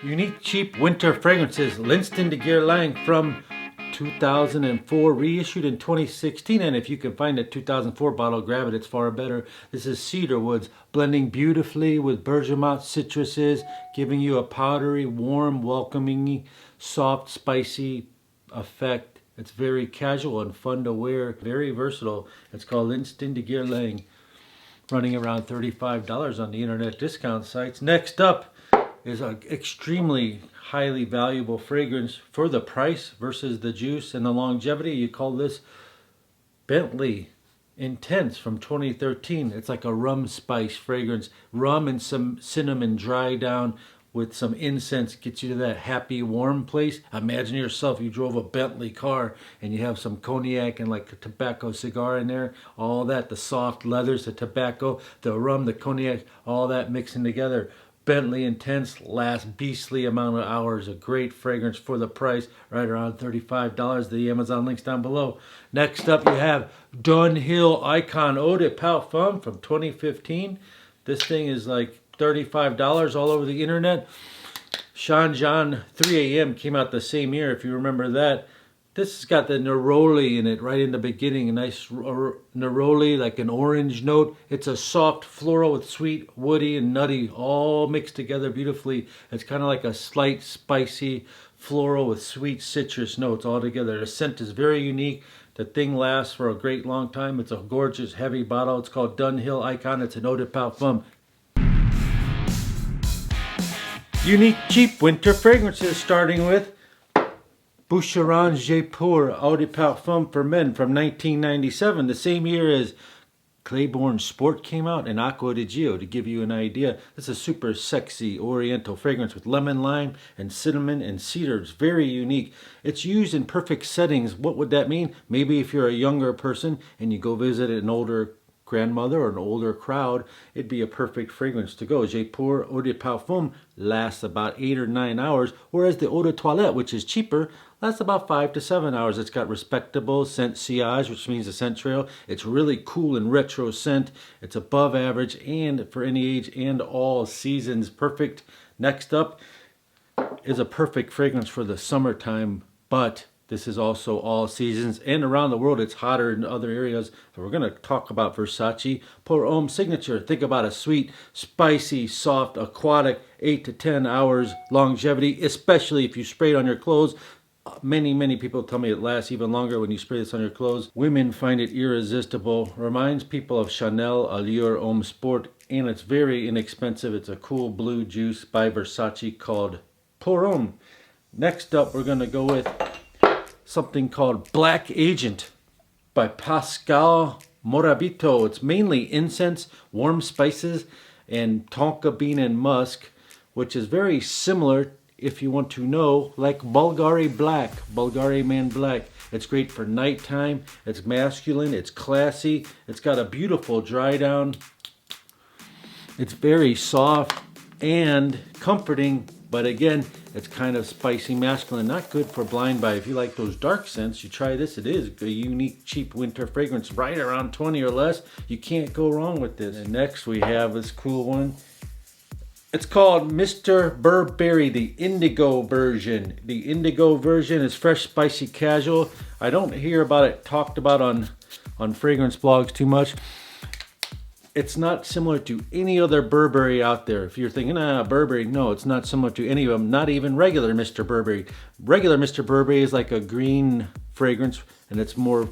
Unique cheap winter fragrances, Linston de Guerlain from 2004, reissued in 2016. And if you can find a 2004 bottle, grab it, it's far better. This is cedar woods, blending beautifully with bergamot citruses, giving you a powdery, warm, welcoming, soft, spicy effect. It's very casual and fun to wear, very versatile. It's called Linston de Guerlain, running around $35 on the internet discount sites. Next up is an extremely highly valuable fragrance for the price versus the juice and the longevity. You call this Bentley Intense from 2013. It's like a rum spice fragrance. Rum and some cinnamon dry down with some incense gets you to that happy, warm place. Imagine yourself, you drove a Bentley car and you have some cognac and like a tobacco cigar in there. All that, the soft leathers, the tobacco, the rum, the cognac, all that mixing together. Bentley Intense lasts beastly amount of hours. A great fragrance for the price, right around $35. The Amazon link's down below. Next up, you have Dunhill Icon Eau de Parfum from 2015. This thing is like $35 all over the internet. Sean John 3 AM came out the same year, if you remember that. This has got the neroli in it right in the beginning. A nice neroli, like an orange note. It's a soft floral with sweet, woody, and nutty, all mixed together beautifully. It's kind of like a slight, spicy floral with sweet citrus notes all together. The scent is very unique. The thing lasts for a great long time. It's a gorgeous, heavy bottle. It's called Dunhill Icon. It's an Eau de Parfum. Unique, cheap winter fragrances, starting with Boucheron Jaipur Eau de Parfum for Men from 1997, the same year as Claiborne Sport came out, and Acqua di Gio, to give you an idea. This is a super sexy oriental fragrance with lemon, lime, and cinnamon and cedar. It's very unique. It's used in perfect settings. What would that mean? Maybe if you're a younger person and you go visit an older grandmother or an older crowd, it'd be a perfect fragrance to go. Jaipur Eau de Parfum lasts about 8 or 9 hours, whereas the Eau de Toilette, which is cheaper, lasts about 5 to 7 hours. It's got respectable scent sillage, which means a scent trail. It's really cool and retro scent. It's above average and for any age and all seasons. Perfect. Next up is a perfect fragrance for the summertime, but this is also all seasons, and around the world it's hotter in other areas. So we're going to talk about Versace Pour Homme Signature. Think about a sweet, spicy, soft, aquatic, 8 to 10 hours longevity, especially if you spray it on your clothes. Many people tell me it lasts even longer when you spray this on your clothes. Women find it irresistible. Reminds people of Chanel Allure Homme Sport, and it's very inexpensive. It's a cool blue juice by Versace called Pour Homme. Next up, we're going to go with something called Black Agent by Pascal Morabito. It's mainly incense, warm spices, and tonka bean and musk, which is very similar, if you want to know, like Bulgari Black, Bulgari Man Black. It's great for nighttime. It's masculine. It's classy. It's got a beautiful dry down. It's very soft and comforting, but again, it's kind of spicy, masculine, not good for blind buy. If you like those dark scents, you try this. It is a unique, cheap winter fragrance, right around 20 or less. You can't go wrong with this. And next we have this cool one. It's called Mr. Burberry, the Indigo version. The Indigo version is fresh, spicy, casual. I don't hear about it talked about on fragrance blogs too much. It's not similar to any other Burberry out there. If you're thinking, Burberry, no, it's not similar to any of them, not even regular Mr. Burberry. Regular Mr. Burberry is like a green fragrance, and it's more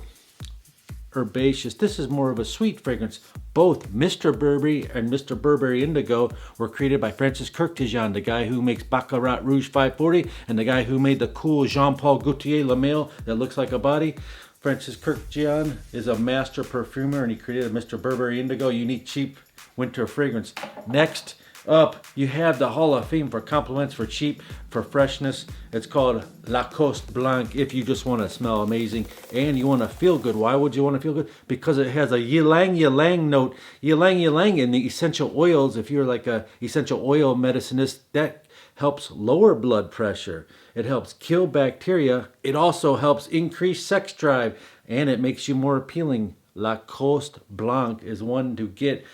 herbaceous. This is more of a sweet fragrance. Both Mr. Burberry and Mr. Burberry Indigo were created by Francis Kurkdjian, the guy who makes Baccarat Rouge 540, and the guy who made the cool Jean-Paul Gaultier Le Male that looks like a body. Francis Kurkdjian is a master perfumer, and he created Mr. Burberry Indigo, unique, cheap winter fragrance. Next up, you have the Hall of Fame for compliments, for cheap, for freshness. It's called Lacoste Blanc. If you just want to smell amazing and you want to feel good. Why would you want to feel good? Because it has a ylang ylang note. Ylang ylang in the essential oils. If you're like a essential oil medicinist, that helps lower blood pressure. It helps kill bacteria. It also helps increase sex drive, and it makes you more appealing. Lacoste Blanc is one to get.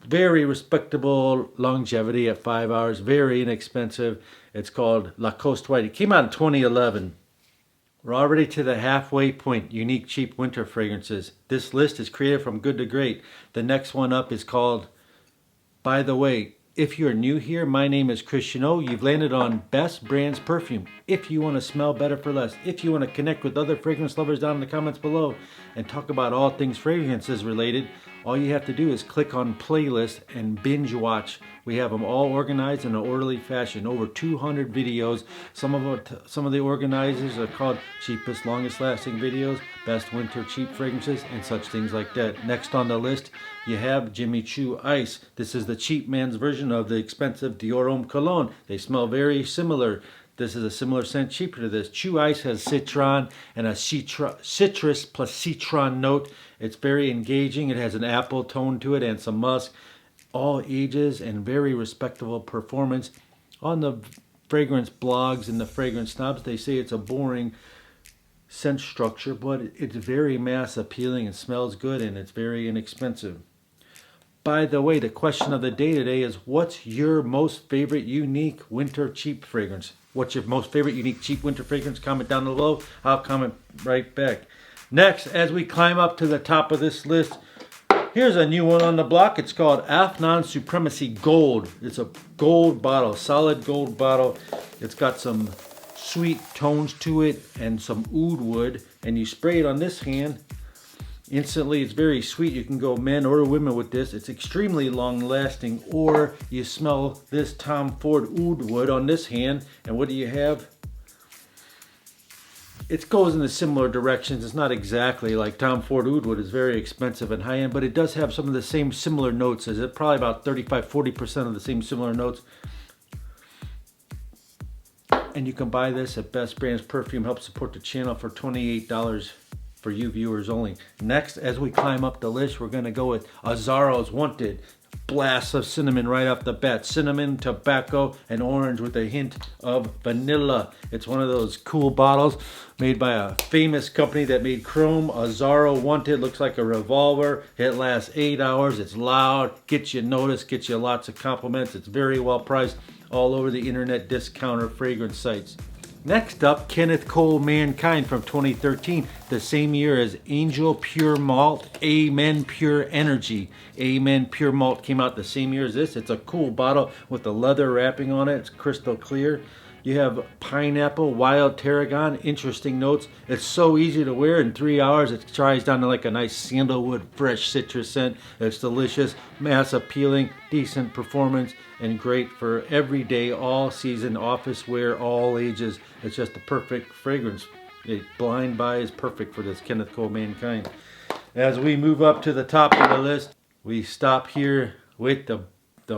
Very respectable longevity at 5 hours. Very inexpensive. It's called Lacoste White. It came out in 2011. We're already to the halfway point. Unique cheap winter fragrances. This list is created from good to great. The next one up is called, by the way, if you're new here, my name is Christian O. You've landed on Best Brands Perfume. If you want to smell better for less, if you want to connect with other fragrance lovers down in the comments below and talk about all things fragrances related, all you have to do is click on playlist and binge watch. We have them all organized in an orderly fashion. Over 200 videos. Some of the organizers are called Cheapest Longest Lasting Videos, Best Winter Cheap Fragrances, and such things like that. Next on the list, you have Jimmy Choo ICE. This is the cheap man's version of the expensive Dior Homme Cologne. They smell very similar. This is a similar scent, cheaper to this. Choo ICE has citron and a citrus plus citron note. It's very engaging. It has an apple tone to it and some musk. All ages and very respectable performance. On the fragrance blogs and the fragrance snobs, they say it's a boring scent structure, but it's very mass appealing and smells good, and it's very inexpensive. By the way, the question of the day today is, what's your most favorite unique winter cheap fragrance? What's your most favorite unique cheap winter fragrance? Comment down below. I'll comment right back. Next, as we climb up to the top of this list, here's a new one on the block. It's called Afnan Supremacy Gold. It's a gold bottle, solid gold bottle. It's got some sweet tones to it and some oud wood. And you spray it on this hand. Instantly, it's very sweet. You can go men or women with this. It's extremely long lasting. Or you smell this Tom Ford oud wood on this hand. And what do you have? It goes in the similar directions. It's not exactly like Tom Ford oud wood. It's very expensive and high end, but it does have some of the same similar notes as it. Probably about 35-40% of the same similar notes. And you can buy this at Best Brands Perfume. Help support the channel for $28 for you viewers only. Next, as we climb up the list, we're going to go with Azzaro's Wanted. Blast of cinnamon right off the bat. Cinnamon, tobacco, and orange with a hint of vanilla. It's one of those cool bottles made by a famous company that made chrome. Azzaro Wanted looks like a revolver. It lasts 8 hours. It's loud, gets you noticed, gets you lots of compliments. It's very well priced all over the internet discounter fragrance sites. Next up, Kenneth Cole Mankind from 2013, the same year as Angel Pure Malt, Amen Pure Energy. Amen Pure Malt came out the same year as this. It's a cool bottle with the leather wrapping on it. It's crystal clear. You have pineapple, wild tarragon, interesting notes. It's so easy to wear. In 3 hours, it dries down to like a nice sandalwood, fresh citrus scent. It's delicious, mass appealing, decent performance, and great for everyday, all season, office wear, all ages. It's just the perfect fragrance. Blind Buy is perfect for this Kenneth Cole Mankind. As we move up to the top of the list, we stop here with the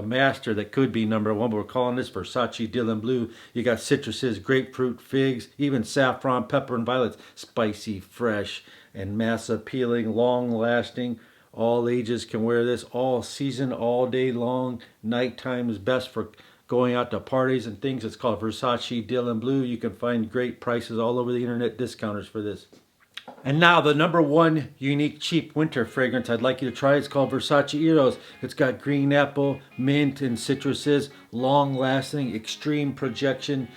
master that could be number one, but we're calling this Versace Dylan Blue. You got citruses, grapefruit, figs, even saffron, pepper, and violets. Spicy, fresh, and mass appealing, long lasting. All ages can wear this, all season, all day long. Nighttime is best for going out to parties and things. It's called Versace Dylan Blue. You can find great prices all over the internet discounters for this. And now the number one unique cheap winter fragrance I'd like you to try. It's called Versace Eros. It's got green apple, mint, and citruses. Long lasting, extreme projection.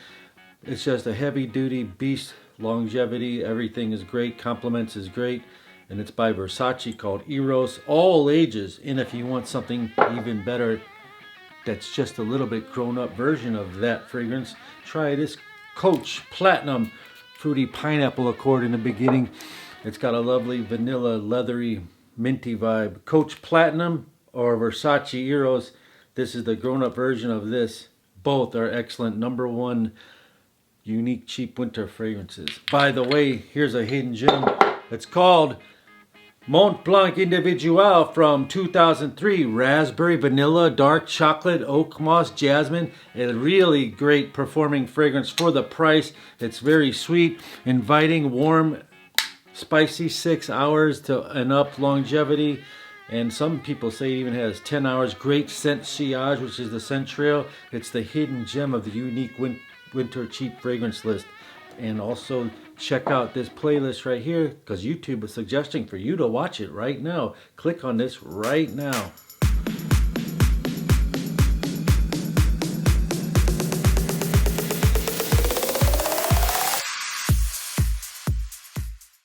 It's just a heavy duty beast. Longevity, everything is great. Compliments is great. And it's by Versace, called Eros. All ages. And if you want something even better, that's just a little bit grown up version of that fragrance, try this Coach Platinum Fruity Pineapple Accord in the beginning. It's got a lovely vanilla, leathery, minty vibe. Coach Platinum or Versace Eros. This is the grown-up version of this. Both are excellent. Number one unique cheap winter fragrances. By the way, here's a hidden gem. It's called Mont Blanc Individual from 2003. Raspberry, vanilla, dark chocolate, oak moss, jasmine. A really great performing fragrance for the price. It's very sweet, inviting, warm, spicy, 6 hours to and up longevity. And some people say it even has 10 hours. Great scent sillage, which is the scent trail. It's the hidden gem of the unique winter cheap fragrance list. And also check out this playlist right here, because YouTube is suggesting for you to watch it right now. Click on this right now.